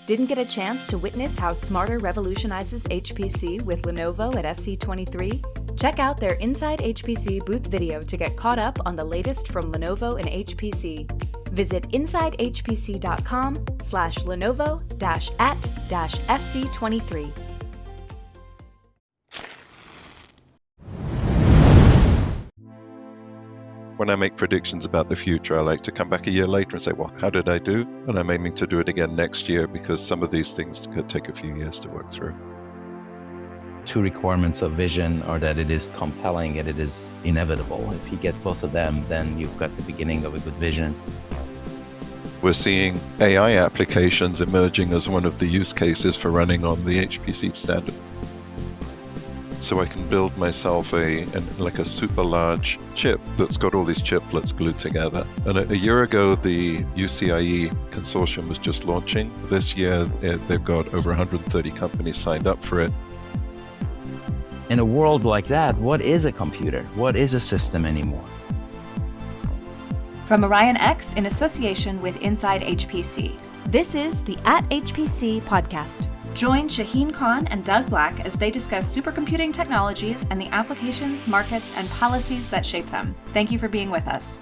Didn't get a chance to witness how Smarter revolutionizes HPC with Lenovo at SC23? Check out their Inside HPC booth video to get caught up on the latest from Lenovo and HPC. Visit insidehpc.com/Lenovo-at-SC23. When I make predictions about the future, I like to come back a year later and say, well, how did I do? And I'm aiming to do it again next year because some of these things could take a few years to work through. Two requirements of vision are that it is compelling and it is inevitable. If you get both of them, then you've got the beginning of a good vision. We're seeing AI applications emerging as one of the use cases for running on the HPC standard. So I can build myself a super large chip that's got all these chiplets glued together. And a year ago, the UCIe consortium was just launching. This year, they've got over 130 companies signed up for it. In a world like that, what is a computer? What is a system anymore? From Orion X in association with Inside HPC, this is the At HPC podcast. Join Shaheen Khan and Doug Black as they discuss supercomputing technologies and the applications, markets, and policies that shape them. Thank you for being with us.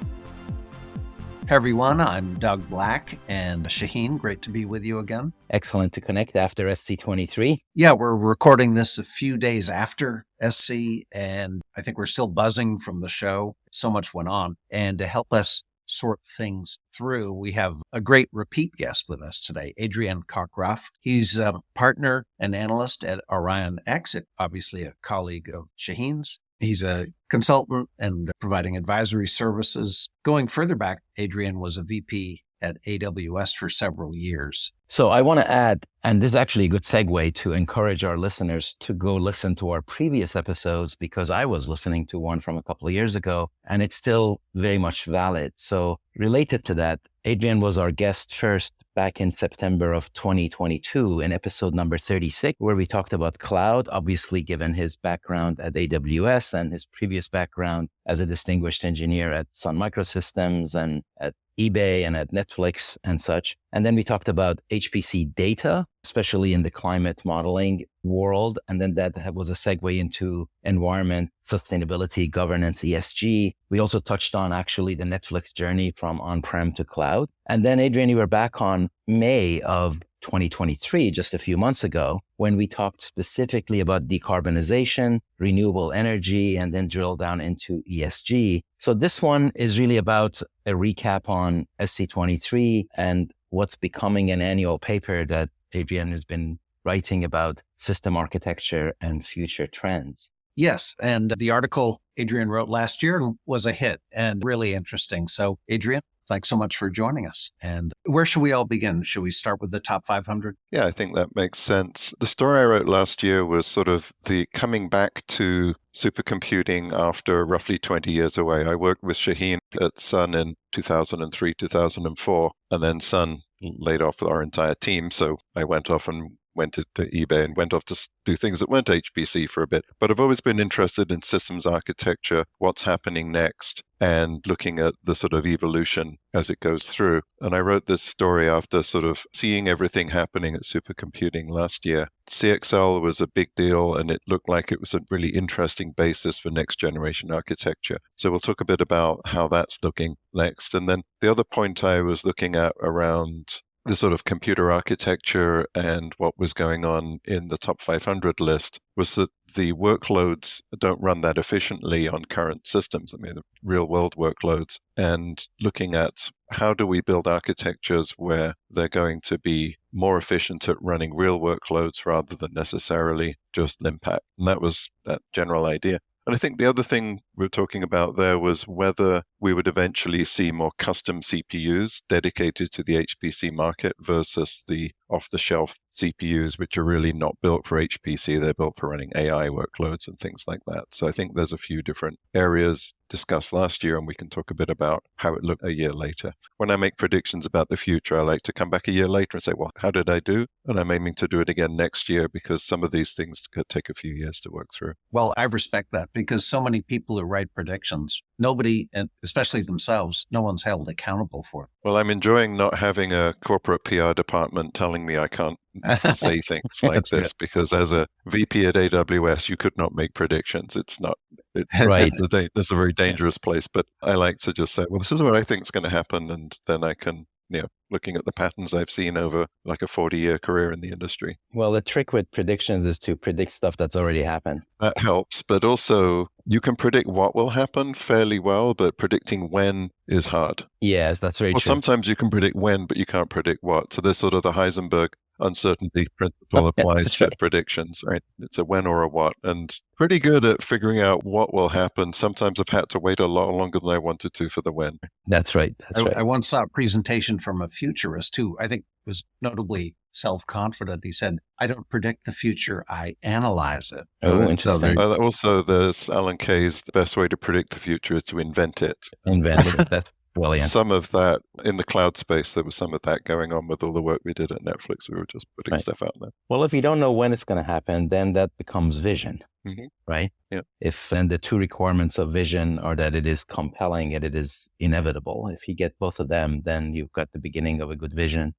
Hey everyone, I'm Doug Black and Shaheen. Great to be with you again. Excellent to connect after SC23. Yeah, we're recording this a few days after SC, and I think we're still buzzing from the show. So much went on. And to help us sort things through, we have a great repeat guest with us today, Adrian Cockcroft. He's a partner and analyst at Orion X, obviously a colleague of Shaheen's. He's a consultant and providing advisory services. Going further back, Adrian was a VP at AWS for several years. So I want to add, and this is actually a good segue to encourage our listeners to go listen to our previous episodes, because I was listening to one from a couple of years ago and it's still very much valid. So related to that, Adrian was our guest first back in September of 2022 in episode number 36, where we talked about cloud, obviously given his background at AWS and his previous background as a distinguished engineer at Sun Microsystems and at eBay and at Netflix and such. And then we talked about HPC data, especially in the climate modeling world. And then that was a segue into environment, sustainability, governance, ESG. We also touched on actually the Netflix journey from on-prem to cloud. And then Adrian, you were back on May of 2023, just a few months ago, when we talked specifically about decarbonization, renewable energy, and then drill down into ESG. So this one is really about a recap on SC23 and what's becoming an annual paper that Adrian has been writing about system architecture and future trends. Yes, and the article Adrian wrote last year was a hit and really interesting. So Adrian, thanks so much for joining us. And where should we all begin? Should we start with the top 500? Yeah, I think that makes sense. The story I wrote last year was sort of the coming back to supercomputing after roughly 20 years away. I worked with Shaheen at Sun in 2003, 2004, and then Sun laid off our entire team. So I went off and went to eBay and went off to do things that weren't HPC for a bit. But I've always been interested in systems architecture, what's happening next, and looking at the sort of evolution as it goes through. And I wrote this story after sort of seeing everything happening at supercomputing last year. CXL was a big deal, and it looked like it was a really interesting basis for next generation architecture. So we'll talk a bit about how that's looking next. And then the other point I was looking at around the sort of computer architecture and what was going on in the top 500 list was that the workloads don't run that efficiently on current systems. I mean, the real world workloads, and looking at how do we build architectures where they're going to be more efficient at running real workloads rather than necessarily just impact. And that was that general idea. And I think the other thing we were talking about there was whether we would eventually see more custom CPUs dedicated to the HPC market versus the off-the-shelf CPUs, which are really not built for HPC. They're built for running AI workloads and things like that. So I think there's a few different areas discussed last year, and we can talk a bit about how it looked a year later. When I make predictions about the future, I like to come back a year later and say, well, how did I do? And I'm aiming to do it again next year because some of these things could take a few years to work through. Well, I respect that because so many people the right predictions, nobody, and especially themselves, no one's held accountable for Well, I'm enjoying not having a corporate PR department telling me I can't say things like That's this, because as a VP at AWS, you could not make predictions. It's not, Right. that's a very dangerous place. But I like to just say, well, this is what I think is going to happen. And then I can, looking at the patterns I've seen over like a 40-year career in the industry. Well, the trick with predictions is to predict stuff that's already happened. That helps. But also, you can predict what will happen fairly well, but predicting when is hard. Yes, that's very Well, true. sometimes you can predict when, but you can't predict what. So there's sort of the Heisenberg uncertainty principle applies to predictions, right? It's a when or a what, and pretty good at figuring out what will happen. Sometimes I've had to wait a lot longer than I wanted to for the when. That's right. I once saw a presentation from a futurist who I think was notably self-confident. He said, I don't predict the future, I analyze it. Oh, interesting. Also, there's Alan Kay's, the best way to predict the future is to invent it. Invent it. That's brilliant. Some of that in the cloud space, there was some of that going on with all the work we did at Netflix. We were just putting stuff out there. Well, if you don't know when it's going to happen, then that becomes vision, right? Yeah. Then the two requirements of vision are that it is compelling and it is inevitable. If you get both of them, then you've got the beginning of a good vision,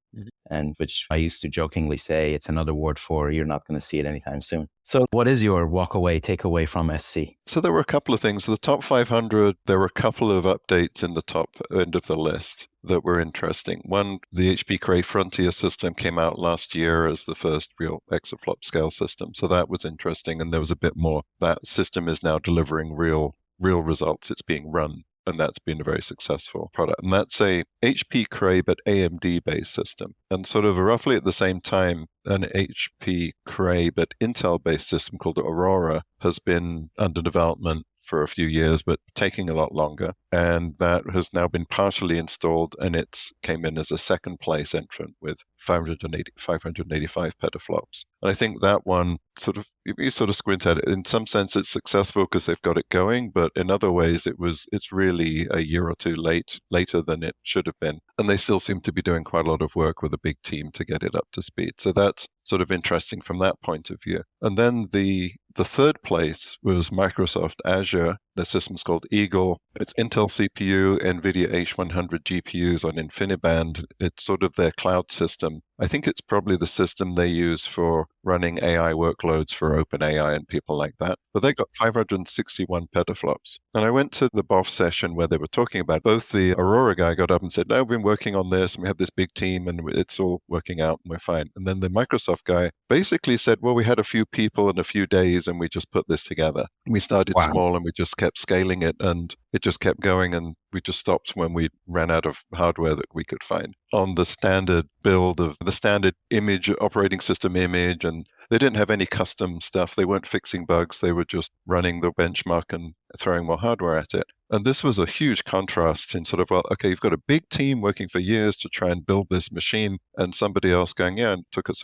and which I used to jokingly say, it's another word for you're not going to see it anytime soon. So what is your takeaway from SC? So there were a couple of things. The top 500, there were a couple of updates in the top end of the list that were interesting. One, the HP Cray Frontier system came out last year as the first real exaflop scale system. So that was interesting. And there was a bit more. That system is now delivering real results. It's being run. And that's been a very successful product. And that's a HP Cray, but AMD-based system. And sort of roughly at the same time, an HP Cray, but Intel-based system called Aurora has been under development for a few years, but taking a lot longer. And that has now been partially installed, and it came in as a second place entrant with 585 petaflops. And I think that one if you sort of squint at it, in some sense it's successful because they've got it going, but in other ways it's really a year or two later than it should have been. And they still seem to be doing quite a lot of work with a big team to get it up to speed. So that's sort of interesting from that point of view. And then the third place was Microsoft Azure. The system's called Eagle. It's Intel CPU, NVIDIA H100 GPUs on InfiniBand. It's sort of their cloud system. I think it's probably the system they use for running AI workloads for OpenAI and people like that. But they got 561 petaflops. And I went to the BOF session where they were talking about it. Both the Aurora guy got up and said, no, we've been working on this, and we have this big team, and it's all working out, and we're fine. And then the Microsoft guy basically said, well, we had a few people and a few days, and we just put this together. We started small, and we just kept scaling it, and it just kept going, and we just stopped when we ran out of hardware that we could find. On the standard build of the standard image, operating system image, and they didn't have any custom stuff. They weren't fixing bugs. They were just running the benchmark and throwing more hardware at it. And this was a huge contrast in sort of, well, okay, you've got a big team working for years to try and build this machine, and somebody else going, yeah, it took us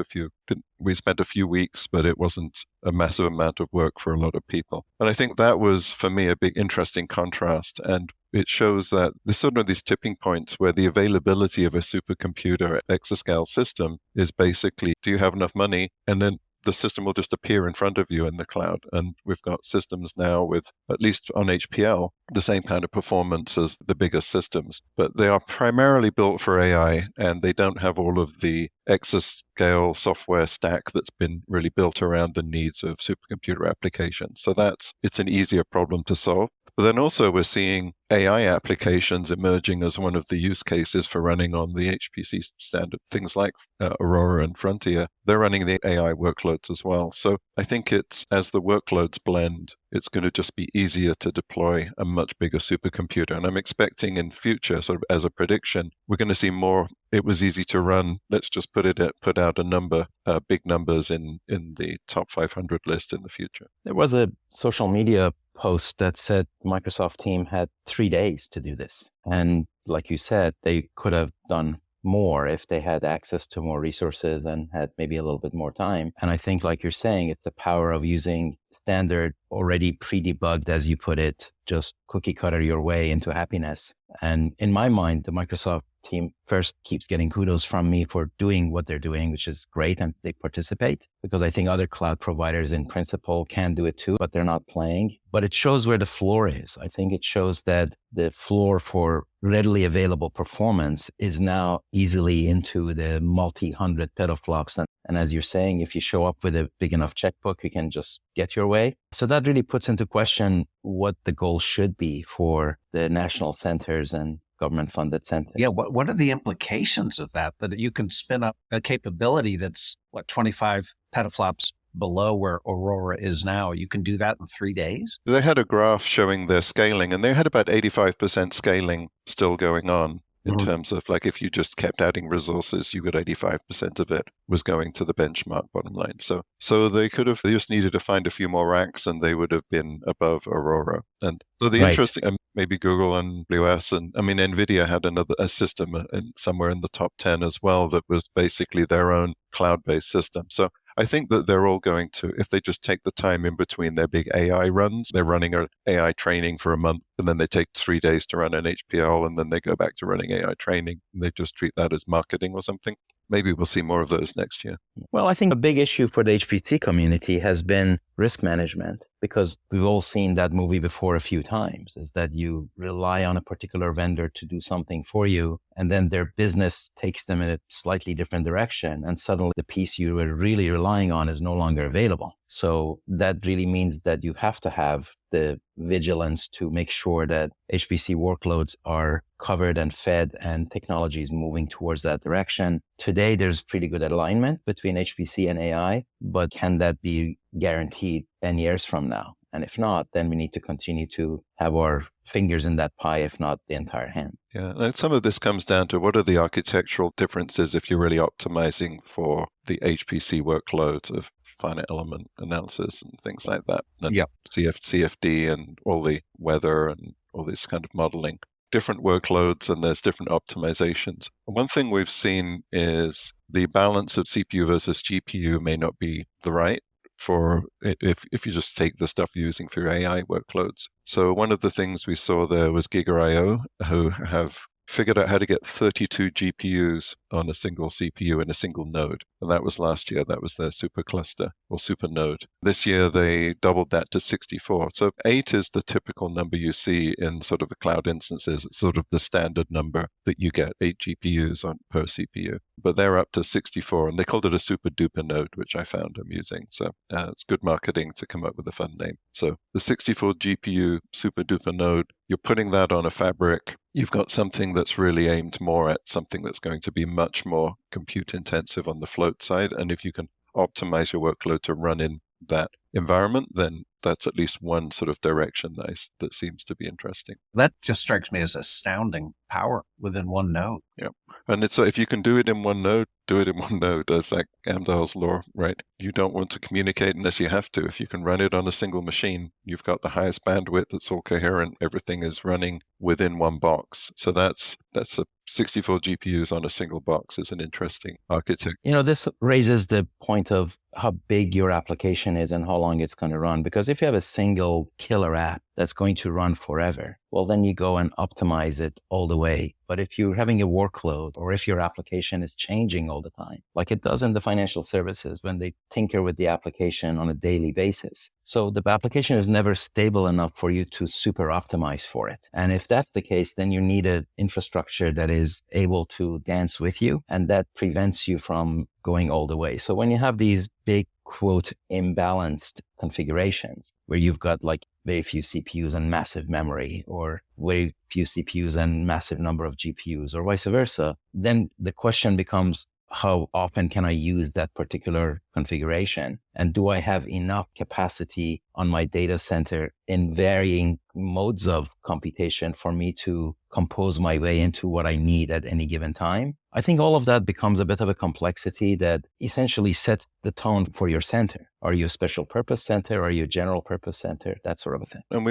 we spent a few weeks, but it wasn't a massive amount of work for a lot of people. And I think that was, for me, a big interesting contrast. And it shows that there's sort of these tipping points where the availability of a supercomputer exascale system is basically, do you have enough money? And then the system will just appear in front of you in the cloud. And we've got systems now with, at least on HPL, the same kind of performance as the bigger systems. But they are primarily built for AI, and they don't have all of the exascale software stack that's been really built around the needs of supercomputer applications. So it's an easier problem to solve. But then also we're seeing AI applications emerging as one of the use cases for running on the HPC standard. Things like Aurora and Frontier, they're running the AI workloads as well. So I think as the workloads blend, it's going to just be easier to deploy a much bigger supercomputer. And I'm expecting in future, sort of as a prediction, we're going to see more. It was easy to run. Let's just put out a number, big numbers in the top 500 list in the future. There was a social media post that said Microsoft team had 3 days to do this. And like you said, they could have done more if they had access to more resources and had maybe a little bit more time. And I think, like you're saying, it's the power of using standard, already pre-debugged, as you put it, just cookie cutter your way into happiness. And in my mind, the Microsoft team first keeps getting kudos from me for doing what they're doing, which is great. And they participate because I think other cloud providers in principle can do it too, but they're not playing. But it shows where the floor is. I think it shows that the floor for readily available performance is now easily into the multi-hundred petaflops. And as you're saying, if you show up with a big enough checkbook, you can just get your way. So that really puts into question what the goal should be for the national centers and government-funded centers. Yeah, what are the implications of that? That you can spin up a capability that's, 25 petaflops below where Aurora is now. You can do that in 3 days? They had a graph showing their scaling, and they had about 85% scaling still going on in terms of like if you just kept adding resources, you got 85% of it was going to the benchmark bottom line. So they just needed to find a few more racks and they would have been above Aurora. And so the interesting, maybe Google and AWS, and I mean, NVIDIA had a system somewhere in the top 10 as well that was basically their own cloud-based system. So I think that they're all going to, if they just take the time in between their big AI runs, they're running an AI training for a month, and then they take 3 days to run an HPL, and then they go back to running AI training, and they just treat that as marketing or something. Maybe we'll see more of those next year. Well, I think a big issue for the HPC community has been risk management, because we've all seen that movie before a few times, is that you rely on a particular vendor to do something for you, and then their business takes them in a slightly different direction, and suddenly the piece you were really relying on is no longer available. So that really means that you have to have the vigilance to make sure that HPC workloads are covered and fed and technology is moving towards that direction. Today, there's pretty good alignment between HPC and AI, but can that be guaranteed 10 years from now? And if not, then we need to continue to have our fingers in that pie, if not the entire hand. Yeah, and some of this comes down to what are the architectural differences if you're really optimizing for the HPC workloads of finite element analysis and things like that. And CFD and all the weather and all this kind of modeling. Different workloads and there's different optimizations. One thing we've seen is the balance of CPU versus GPU may not be the right for if you just take the stuff you're using for your AI workloads. So one of the things we saw there was Giga.io, who have figured out how to get 32 GPUs on a single CPU in a single node. And that was last year. That was their supercluster or super node. This year, they doubled that to 64. So 8 is the typical number you see in sort of the cloud instances. It's sort of the standard number that you get, 8 GPUs per CPU. But they're up to 64, and they called it a super duper node, which I found amusing. So it's good marketing to come up with a fun name. So the 64 GPU super duper node, you're putting that on a fabric. You've got something that's really aimed more at something that's going to be much more compute intensive on the float side. And if you can optimize your workload to run in that environment, then that's at least one sort of direction that seems to be interesting. That just strikes me as astounding power within one node. Yeah. And it's if you can do it in one node, do it in one node. That's like Amdahl's law, right? You don't want to communicate unless you have to. If you can run it on a single machine, you've got the highest bandwidth, it's all coherent, everything is running within one box. So that's a 64 GPUs on a single box is an interesting architecture. This raises the point of how big your application is and how long it's going to run. Because if you have a single killer app that's going to run forever, well, then you go and optimize it all the way. But if you're having a workload or if your application is changing all the time, like it does in the financial services when they tinker with the application on a daily basis. So the application is never stable enough for you to super optimize for it. And if that's the case, then you need an infrastructure that is able to dance with you, and that prevents you from going all the way. So when you have these big, quote, imbalanced configurations where you've got like very few CPUs and massive memory, or very few CPUs and massive number of GPUs, or vice versa, then the question becomes, how often can I use that particular configuration? And do I have enough capacity on my data center in varying modes of computation for me to compose my way into what I need at any given time? I think all of that becomes a bit of a complexity that essentially sets the tone for your center. Are you a special purpose center? Are you a general purpose center? That sort of a thing. And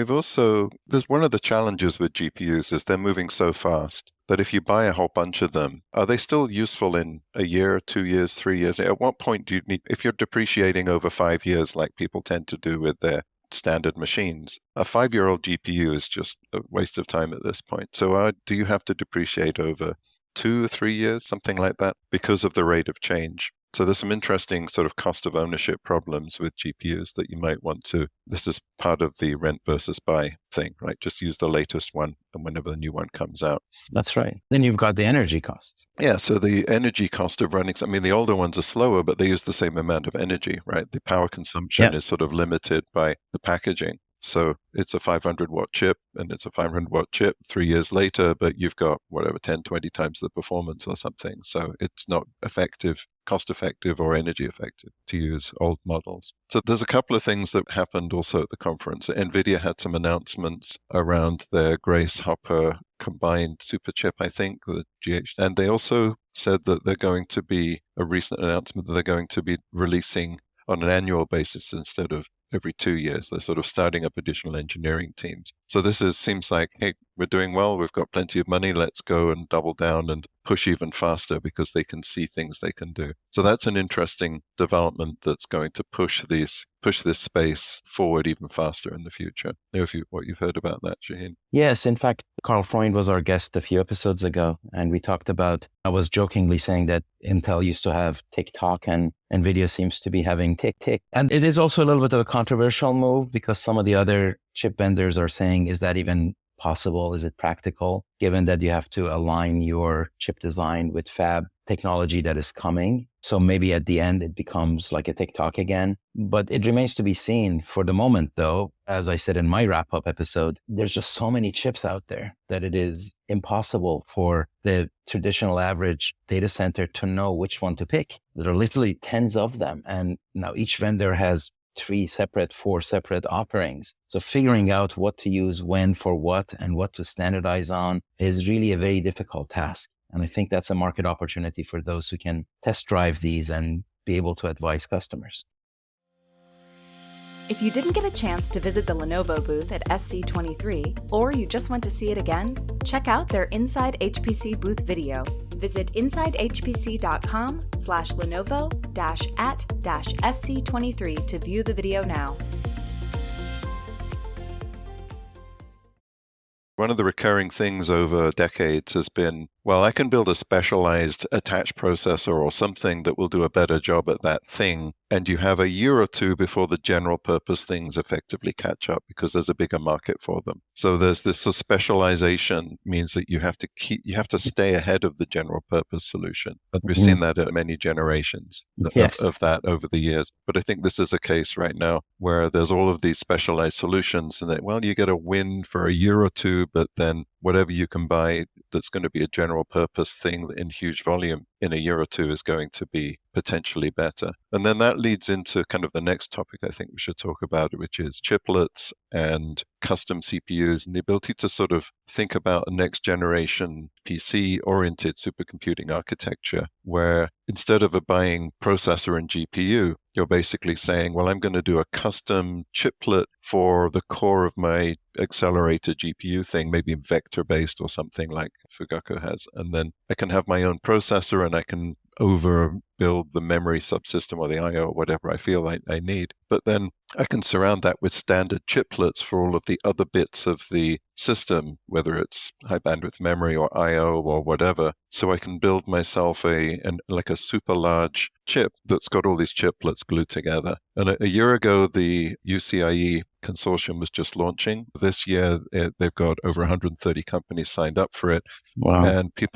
there's one of the challenges with GPUs is they're moving so fast that if you buy a whole bunch of them, are they still useful in a year, 2 years, 3 years? At what point do you need, if you're depreciating over 5 years, like people tend to do with their standard machines, a 5-year-old GPU is just a waste of time at this point. So do you have to depreciate over 2 or 3 years, something like that, because of the rate of change. So there's some interesting sort of cost of ownership problems with GPUs that you might want to, this is part of the rent versus buy thing, right? Just use the latest one and whenever the new one comes out. That's right. Then you've got the energy cost. Yeah, so the energy cost of running, I mean, the older ones are slower, but they use the same amount of energy, right? The power consumption is sort of limited by the packaging. So it's a 500-watt chip, and it's a 500-watt chip 3 years later, but you've got, whatever, 10, 20 times the performance or something. So it's not effective, cost-effective or energy-effective to use old models. So there's a couple of things that happened also at the conference. NVIDIA had some announcements around their Grace Hopper combined super chip, I think, the GH. And they also said that they're going to be, a recent announcement that they're going to be releasing on an annual basis instead of every 2 years. They're sort of starting up additional engineering teams. So this seems like, hey, we're doing well. We've got plenty of money. Let's go and double down and push even faster because they can see things they can do. So that's an interesting development that's going to push this space forward even faster in the future. What you've heard about that, Shaheen? Yes, in fact, Carl Freund was our guest a few episodes ago, and we talked about, I was jokingly saying that Intel used to have tick-tock and NVIDIA seems to be having tick-tick. And it is also a little bit of a controversial move because some of the other chip vendors are saying, is that even possible? Is it practical? Given that you have to align your chip design with fab technology that is coming. So maybe at the end, it becomes like a tick-tock again. But it remains to be seen. For the moment, though, as I said in my wrap-up episode, there's just so many chips out there that it is impossible for the traditional average data center to know which one to pick. There are literally tens of them. And now each vendor has 4 separate offerings. So figuring out what to use when for what and what to standardize on is really a very difficult task. And I think that's a market opportunity for those who can test drive these and be able to advise customers. If you didn't get a chance to visit the Lenovo booth at SC23, or you just want to see it again, check out their Inside HPC booth video. Visit insidehpc.com/Lenovo-at-SC23 to view the video now. One of the recurring things over decades has been, well, I can build a specialized attached processor or something that will do a better job at that thing. And you have a year or two before the general purpose things effectively catch up because there's a bigger market for them. So there's this sort of specialization means that you have to stay ahead of the general purpose solution. And we've seen that at many generations of that over the years. But I think this is a case right now where there's all of these specialized solutions and that, well, you get a win for a year or two, but then whatever you can buy that's going to be a general purpose thing in huge volume in a year or two is going to be potentially better. And then that leads into kind of the next topic I think we should talk about, which is chiplets and custom CPUs and the ability to sort of think about a next generation PC-oriented supercomputing architecture where instead of buying processor and GPU, you're basically saying, well, I'm going to do a custom chiplet for the core of my accelerator GPU thing, maybe vector-based or something like Fugaku has. And then I can have my own processor and I can overbuild the memory subsystem or the I/O or whatever I feel I need. But then I can surround that with standard chiplets for all of the other bits of the system, whether it's high bandwidth memory or I/O or whatever. So I can build myself a super large chip that's got all these chiplets glued together. And a year ago, the UCIe consortium was just launching. This year, they've got over 130 companies signed up for it. Wow. And I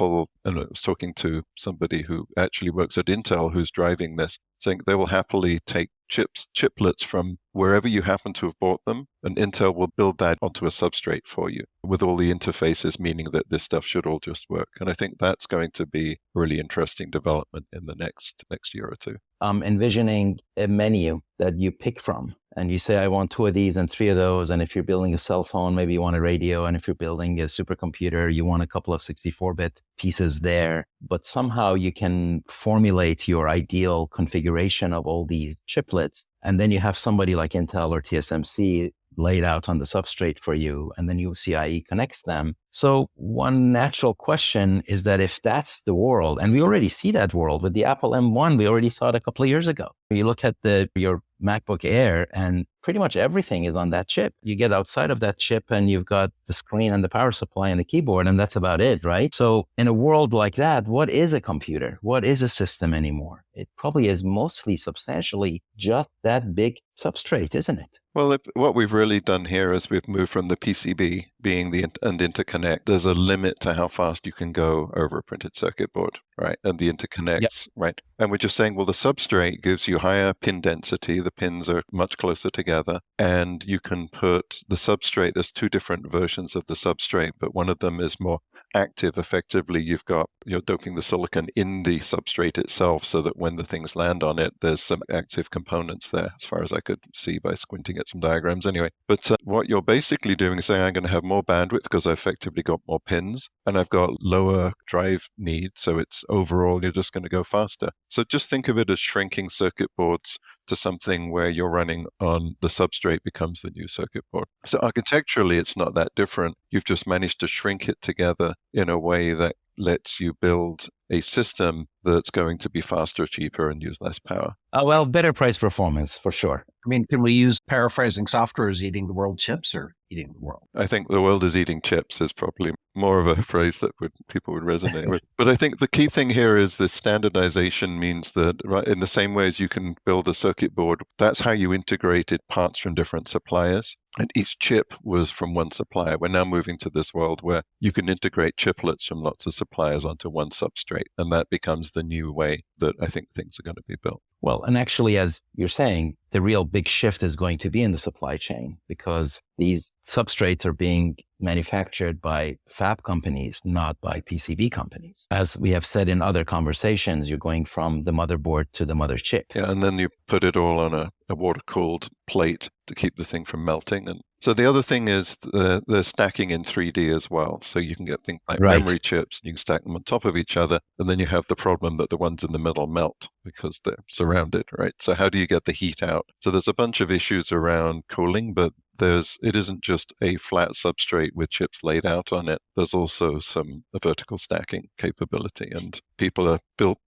was talking to somebody who actually works at Intel who's driving this, saying they will happily take chiplets from wherever you happen to have bought them, and Intel will build that onto a substrate for you with all the interfaces, meaning that this stuff should all just work. And I think that's going to be a really interesting development in the next year or two. Envisioning a menu that you pick from and you say, I want 2 of these and 3 of those. And if you're building a cell phone, maybe you want a radio. And if you're building a supercomputer, you want a couple of 64-bit pieces there. But somehow you can formulate your ideal configuration of all these chiplets. And then you have somebody like Intel or TSMC laid out on the substrate for you, and then UCIe connects them. So one natural question is that if that's the world, and we already see that world with the Apple M1, we already saw it a couple of years ago. You look at your MacBook Air, and pretty much everything is on that chip. You get outside of that chip and you've got the screen and the power supply and the keyboard, and that's about it, right? So in a world like that, what is a computer? What is a system anymore? It probably is mostly substantially just that big substrate, isn't it? Well, what we've really done here is we've moved from the PCB being and interconnect. There's a limit to how fast you can go over a printed circuit board, right? And the interconnects, right? And we're just saying, well, the substrate gives you higher pin density. The pins are much closer together. And you can put the substrate, there's two different versions of the substrate, but one of them is more active. Effectively, you're doping the silicon in the substrate itself so that when the things land on it, there's some active components there, as far as I could see by squinting at some diagrams anyway. But what you're basically doing is saying, I'm going to have more bandwidth because I effectively got more pins and I've got lower drive need. So it's overall, you're just going to go faster. So just think of it as shrinking circuit boards to something where you're running on the substrate becomes the new circuit board. So architecturally, it's not that different. You've just managed to shrink it together in a way that lets you build a system that's going to be faster, cheaper, and use less power. Well, better price performance for sure. I mean, can we use paraphrasing software as eating the world chips or eating the world? I think the world is eating chips is probably more of a phrase that people would resonate with. But I think the key thing here is this standardization means that, right, in the same way as you can build a circuit board, that's how you integrated parts from different suppliers. And each chip was from one supplier. We're now moving to this world where you can integrate chiplets from lots of suppliers onto one substrate. And that becomes the new way that I think things are going to be built. Well, and actually, as you're saying, the real big shift is going to be in the supply chain because these substrates are being manufactured by fab companies, not by PCB companies. As we have said in other conversations, you're going from the motherboard to the mother chip. Yeah, and then you put it all on a water-cooled plate to keep the thing from melting. And so the other thing is the stacking in 3D as well. So you can get things like memory chips, you can stack them on top of each other, and then you have the problem that the ones in the middle melt because they're surrounded, right? So how do you get the heat out? So there's a bunch of issues around cooling, but it isn't just a flat substrate with chips laid out on it. There's also some vertical stacking capability, and people are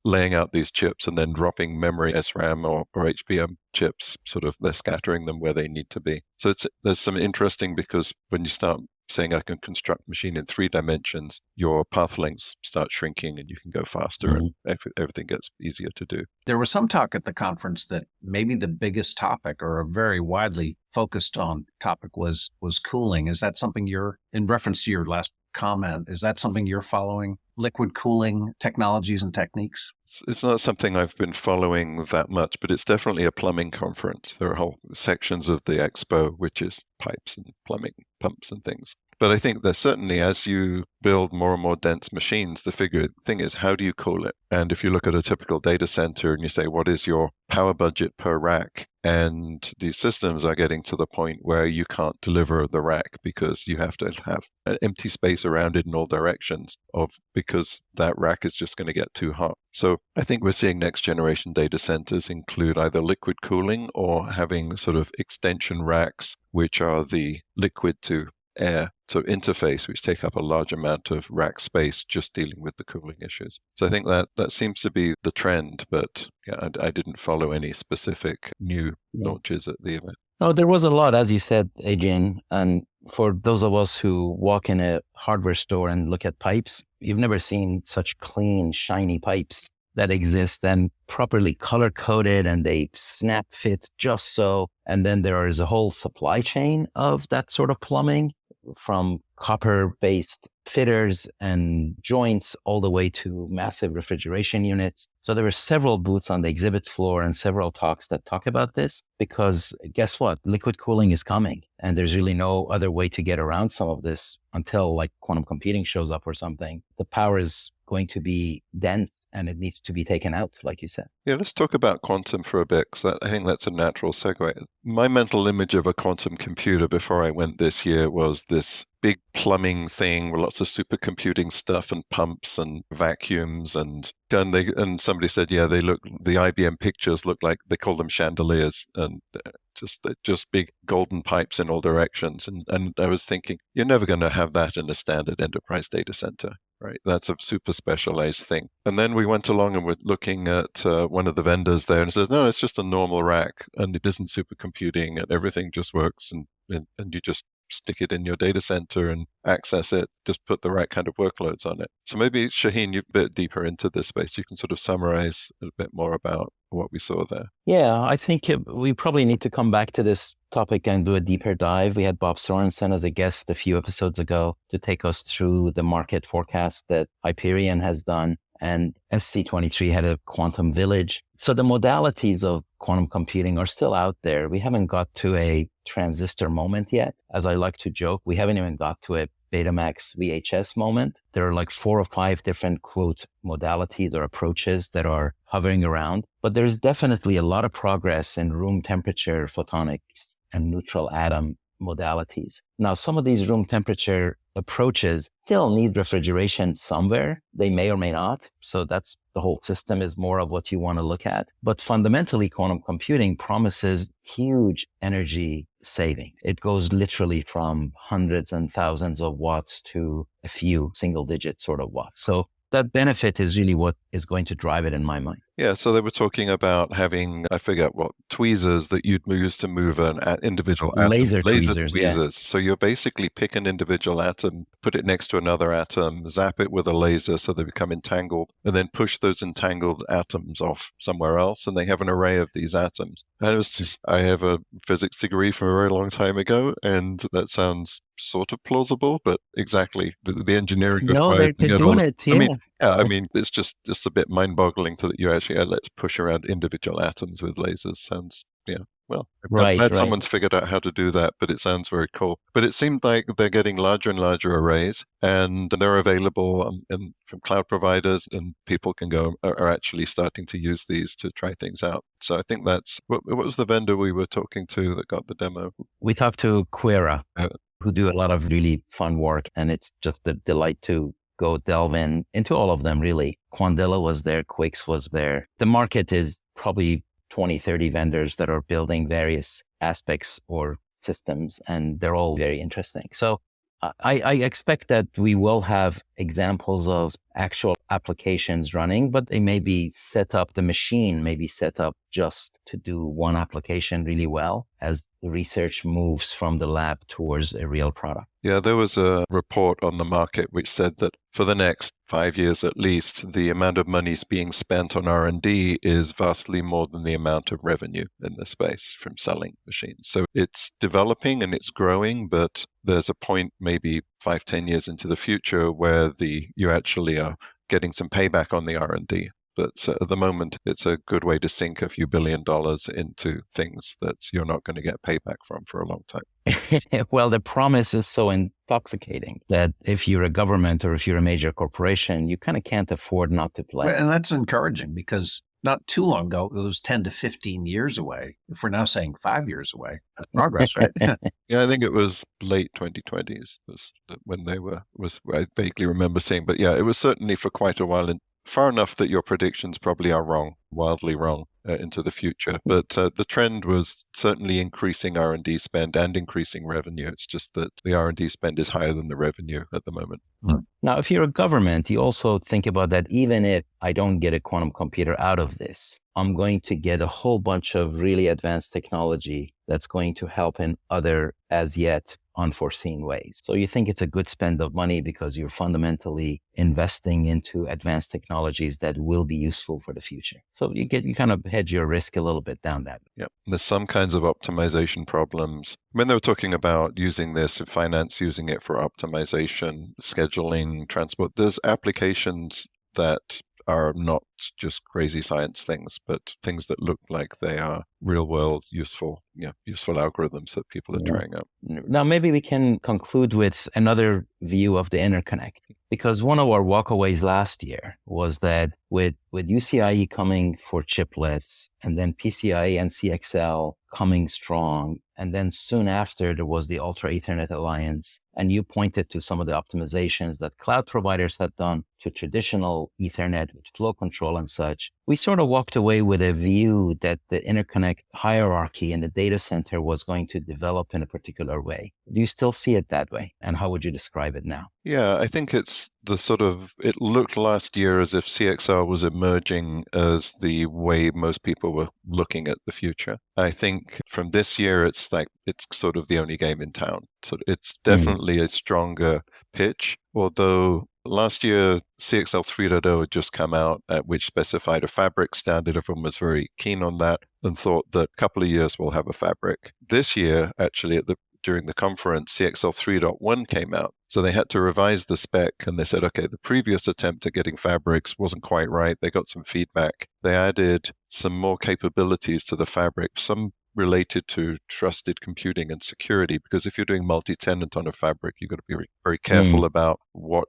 laying out these chips and then dropping memory SRAM or HBM chips, they're scattering them where they need to be. So there's some interesting, because when you start saying I can construct a machine in 3 dimensions, your path lengths start shrinking and you can go faster and everything gets easier to do. There was some talk at the conference that maybe the biggest topic, or a very widely focused on topic, was cooling. Is that something in reference to your last comment, is that something you're following? Liquid cooling technologies and techniques? It's not something I've been following that much, but it's definitely a plumbing conference. There are whole sections of the expo, which is pipes and plumbing, pumps and things. But I think that certainly as you build more and more dense machines, the thing is, how do you cool it? And if you look at a typical data center and you say, what is your power budget per rack? And these systems are getting to the point where you can't deliver the rack because you have to have an empty space around it in all directions because that rack is just going to get too hot. So I think we're seeing next generation data centers include either liquid cooling or having extension racks, which are the liquid to air interface, which take up a large amount of rack space just dealing with the cooling issues. So I think that seems to be the trend, but yeah, I didn't follow any specific new launches at the event. No, there was a lot, as you said, Adrian. And for those of us who walk in a hardware store and look at pipes, you've never seen such clean, shiny pipes that exist and properly color-coded, and they snap fit just so. And then there is a whole supply chain of that sort of plumbing, from copper-based fitters and joints all the way to massive refrigeration units. So there were several booths on the exhibit floor and several talks that talk about this, because guess what? Liquid cooling is coming, and there's really no other way to get around some of this until like quantum computing shows up or something. The power is going to be dense and it needs to be taken out, like you said. Yeah, let's talk about quantum for a bit, because I think that's a natural segue. My mental image of a quantum computer before I went this year was this big plumbing thing with lots of supercomputing stuff and pumps and vacuums and somebody said, the IBM pictures look like, they call them chandeliers, and just big golden pipes in all directions. And I was thinking, you're never going to have that in a standard enterprise data center, right? That's a super specialized thing. And then we went along and were looking at one of the vendors there and it says, no, it's just a normal rack and it isn't supercomputing and everything just works and you just stick it in your data center and access it, just put the right kind of workloads on it. So maybe, Shaheen, you're a bit deeper into this space. You can sort of summarize a bit more about what we saw there. Yeah, I think we probably need to come back to this topic and do a deeper dive. We had Bob Sorensen as a guest a few episodes ago to take us through the market forecast that Hyperion has done. And SC23 had a quantum village. So the modalities of quantum computing are still out there. We haven't got to a transistor moment yet. As I like to joke, we haven't even got to a Betamax VHS moment. There are like 4 or 5 different, quote, modalities or approaches that are hovering around. But there's definitely a lot of progress in room temperature photonics and neutral atom modalities. Now, some of these room temperature approaches still need refrigeration somewhere. They may or may not. So that's the whole system is more of what you want to look at. But fundamentally, quantum computing promises huge energy saving. It goes literally from hundreds and thousands of watts to a few single digit sort of watts. So that benefit is really what is going to drive it in my mind. Yeah, so they were talking about having, I forget what, tweezers that you'd use to move an individual atom. Laser tweezers, yeah. So you basically pick an individual atom, put it next to another atom, zap it with a laser so they become entangled, and then push those entangled atoms off somewhere else, and they have an array of these atoms. And it was just, I have a physics degree from a very long time ago, and that sounds sort of plausible, but exactly the engineering. No, they're doing it, yeah. I mean, it's just a bit mind-boggling that you actually let's push around individual atoms with lasers. Sounds, yeah. Well, I'm glad someone's figured out how to do that, but it sounds very cool. But it seemed like they're getting larger and larger arrays, and they're available from cloud providers, and people are actually starting to use these to try things out. So I think that's, what was the vendor we were talking to that got the demo? We talked to Quera, who do a lot of really fun work, and it's just a delight to go delve into all of them, really. Quandela was there, Quix was there. The market is probably 20, 30 vendors that are building various aspects or systems, and they're all very interesting. So I expect that we will have examples of actual applications running, but they may be set up, the machine may be set up just to do one application really well as the research moves from the lab towards a real product. Yeah, there was a report on the market which said that for the next 5 years at least, the amount of money being spent on R&D is vastly more than the amount of revenue in the space from selling machines. So it's developing and it's growing, but there's a point maybe 5-10 years into the future where you actually are getting some payback on the R&D. But at the moment, it's a good way to sink a few $1 billion into things that you're not going to get payback from for a long time. Well, the promise is so intoxicating that if you're a government or if you're a major corporation, you kind of can't afford not to play. And that's encouraging because not too long ago, it was 10 to 15 years away. If we're now saying 5 years away, that's progress, right? Yeah, I think it was late 2020s was when I vaguely remember seeing. But yeah, it was certainly for quite a while, and far enough that your predictions probably are wrong, wildly wrong into the future. But the trend was certainly increasing R&D spend and increasing revenue. It's just that the R&D spend is higher than the revenue at the moment. Now, if you're a government, you also think about that even if I don't get a quantum computer out of this, I'm going to get a whole bunch of really advanced technology that's going to help in other as yet unforeseen ways. So you think it's a good spend of money because you're fundamentally investing into advanced technologies that will be useful for the future. So you kind of hedge your risk a little bit down that. Yeah, there's some kinds of optimization problems. When they were talking about using this in finance, using it for optimization, scheduling, transport, there's applications that are not just crazy science things, but things that look like they are real world useful algorithms that people are trying out. Now, maybe we can conclude with another view of the interconnect, because one of our walkaways last year was that with UCIe coming for chiplets and then PCIe and CXL coming strong, and then soon after there was the Ultra Ethernet Alliance, And you pointed to some of the optimizations that cloud providers had done to traditional Ethernet with flow control and such. We sort of walked away with a view that the interconnect hierarchy in the data center was going to develop in a particular way. Do you still see it that way? And how would you describe it now? Yeah, I think it's it looked last year as if CXL was emerging as the way most people were looking at the future. I think from this year, it's sort of the only game in town. So it's definitely a stronger pitch, although last year, CXL 3.0 had just come out, which specified a fabric standard. Everyone was very keen on that and thought that a couple of years we'll have a fabric. This year, actually, during the conference, CXL 3.1 came out. So they had to revise the spec, and they said, okay, the previous attempt at getting fabrics wasn't quite right. They got some feedback. They added some more capabilities to the fabric, some related to trusted computing and security, because if you're doing multi-tenant on a fabric, you've got to be very careful about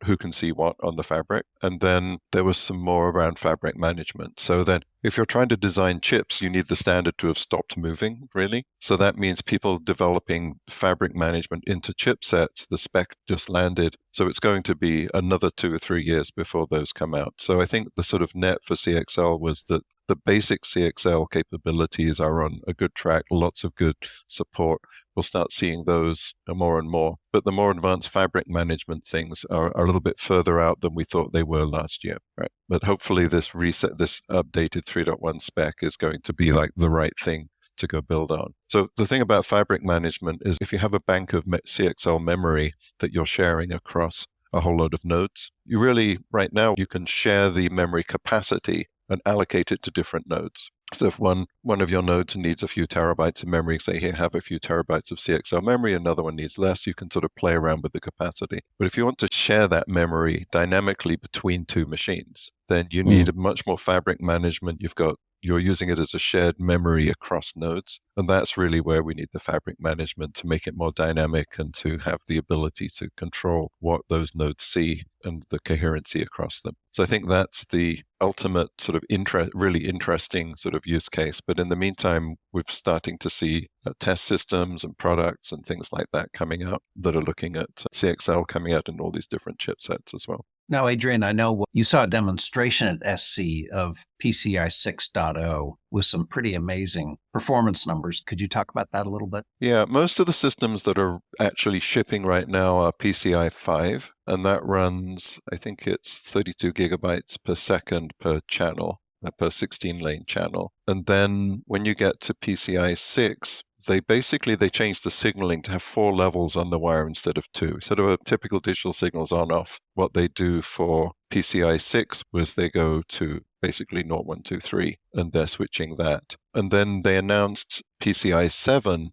who can see what on the fabric. And then there was some more around fabric management. So then if you're trying to design chips, you need the standard to have stopped moving, really. So that means people developing fabric management into chipsets, the spec just landed. So it's going to be another 2 or 3 years before those come out. So I think the sort of net for CXL was that the basic CXL capabilities are on a good track, lots of good support. We'll start seeing those more and more. But the more advanced fabric management things are a little bit further out than we thought they were last year, right? But hopefully this updated 3.1 spec is going to be like the right thing to go build on. So the thing about fabric management is if you have a bank of CXL memory that you're sharing across a whole load of nodes, you really, right now, you can share the memory capacity and allocate it to different nodes. So if one of your nodes needs a few terabytes of memory, say here, have a few terabytes of CXL memory, another one needs less, you can sort of play around with the capacity. But if you want to share that memory dynamically between two machines, then you need much more fabric management. You're using it as a shared memory across nodes. And that's really where we need the fabric management to make it more dynamic and to have the ability to control what those nodes see and the coherency across them. So I think that's the ultimate sort of really interesting sort of use case. But in the meantime, we're starting to see test systems and products and things like that coming out that are looking at CXL coming out in all these different chipsets as well. Now, Adrian, I know you saw a demonstration at SC of PCI 6.0 with some pretty amazing performance numbers. Could you talk about that a little bit? Yeah, most of the systems that are actually shipping right now are PCI 5, and that runs, I think it's 32 gigabytes per second per channel, per 16-lane channel. And then when you get to PCI 6, they changed the signaling to have 4 levels on the wire instead of 2. Instead of a typical digital signals on-off, what they do for PCI 6 was they go to basically 0, 1, 2, 3, and they're switching that. And then they announced PCI 7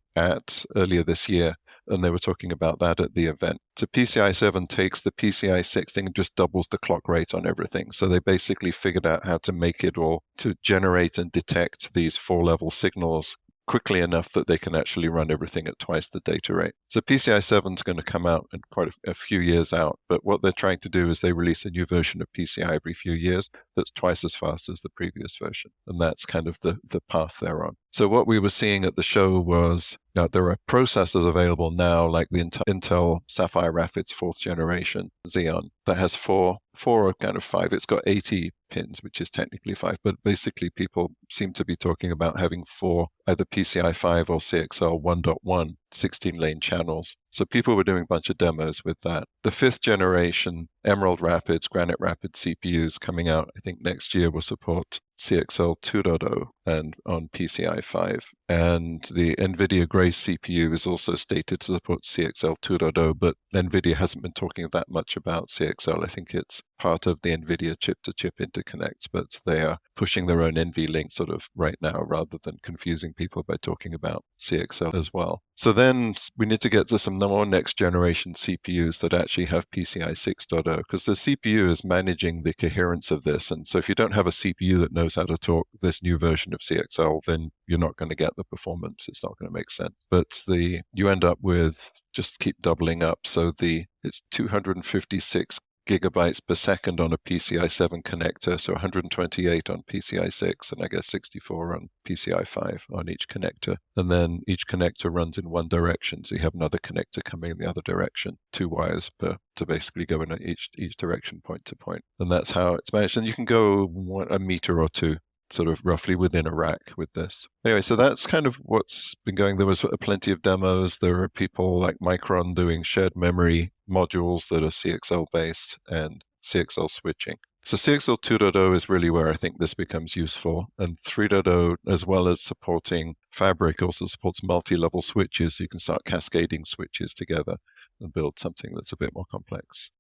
earlier this year, and they were talking about that at the event. So PCI 7 takes the PCI 6 thing and just doubles the clock rate on everything. So they basically figured out how to make it all to generate and detect these 4-level signals quickly enough that they can actually run everything at twice the data rate. So PCI 7 is going to come out in quite a few years out, but what they're trying to do is they release a new version of PCI every few years that's twice as fast as the previous version. And that's kind of the path they're on. So what we were seeing at the show was there are processors available now, like the Intel Sapphire Rapids 4th generation Xeon, that has 4 or kind of 5. It's got 80 pins, which is technically 5, but basically people seem to be talking about having 4, either PCI 5 or CXL 1.1 16-lane channels. So people were doing a bunch of demos with that. The 5th generation Emerald Rapids, Granite Rapids CPUs coming out, I think next year will support CXL 2.0 and on PCI 5. And the NVIDIA Grace CPU is also stated to support CXL 2.0, but NVIDIA hasn't been talking that much about CXL. I think it's part of the NVIDIA chip-to-chip interconnects, but they are pushing their own NVLink sort of right now rather than confusing people by talking about CXL as well. So then we need to get to some more next generation CPUs that actually have PCI 6.0, because the CPU is managing the coherence of this. And so if you don't have a CPU that knows how to talk this new version of CXL, then you're not going to get the performance. It's not going to make sense. But you end up with just keep doubling up. So it's 256 gigabytes per second on a PCI 7 connector, so 128 on PCI 6, and I guess 64 on PCI 5 on each connector. And then each connector runs in one direction, so you have another connector coming in the other direction, 2 wires to basically go in each direction, point to point. And that's how it's managed. And you can go a meter or two, sort of roughly within a rack with this. Anyway, so that's kind of what's been going. There was plenty of demos. There are people like Micron doing shared memory modules that are CXL based and CXL switching. So CXL 2.0 is really where I think this becomes useful. And 3.0, as well as supporting Fabric, also supports multi-level switches. So you can start cascading switches together and build something that's a bit more complex.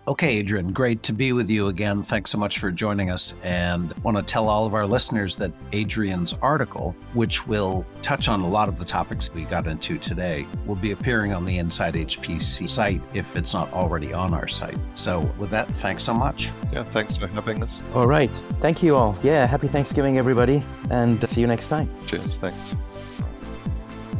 Okay, Adrian, great to be with you again. Thanks so much for joining us. And I want to tell all of our listeners that Adrian's article, which will touch on a lot of the topics we got into today, will be appearing on the Inside HPC site if it's not already on our site. So with that, thanks so much. Yeah, thanks for having us. All right. Thank you all. Yeah, happy Thanksgiving, everybody. And see you next time. Cheers. Thanks.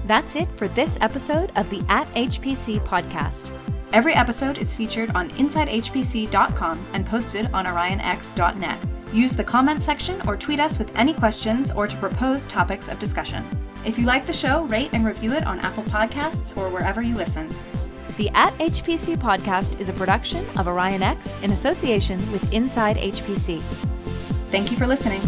That's it for this episode of the @HPC podcast. Every episode is featured on InsideHPC.com and posted on OrionX.net. Use the comment section or tweet us with any questions or to propose topics of discussion. If you like the show, rate and review it on Apple Podcasts or wherever you listen. The @HPC podcast is a production of OrionX in association with Inside HPC. Thank you for listening.